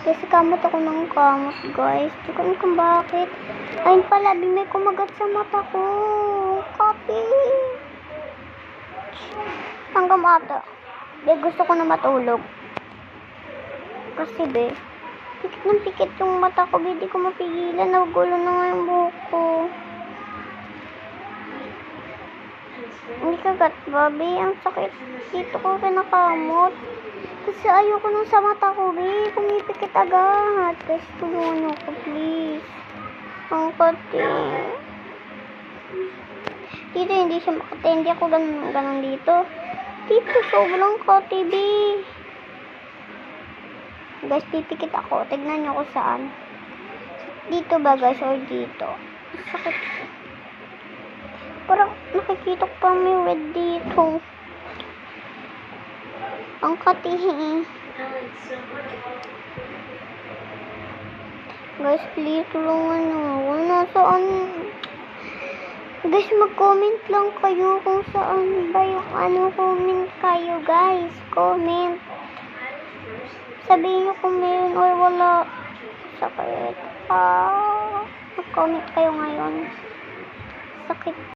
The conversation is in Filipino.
Kasi kamot ako ng kamot, guys. Di ko alam kung bakit. Ayun pala, may kumagat sa mata ko. Copy. Hanggang ata. Gusto ko na matulog. Kasi, pikit ng pikit yung mata ko. Di ko mapigilan. Nagugulo na nga yung buhok ko. Hindi kagat, babe. Ang sakit. Dito ko kinakamot. Kasi ayoko nung sa mata ko, pumipikit agad. Guys, tulungan niyo ako, please. Ang kati. Dito hindi siya makati. Hindi ako ganun dito. Dito, sobrang kati, Guys, pipikit ako. Tignan niyo kung saan. Dito ba, guys? Or dito? Sakit. Parang nakikita ko pa may red dito. Ang katihi. Guys, please, tulungan nyo. Nasaan? Guys, mag-comment lang kayo kung saan ba yung comment kayo, guys. Comment. Sabihin nyo kung meron or wala. Sakit. Mag-comment kayo ngayon. Sakit.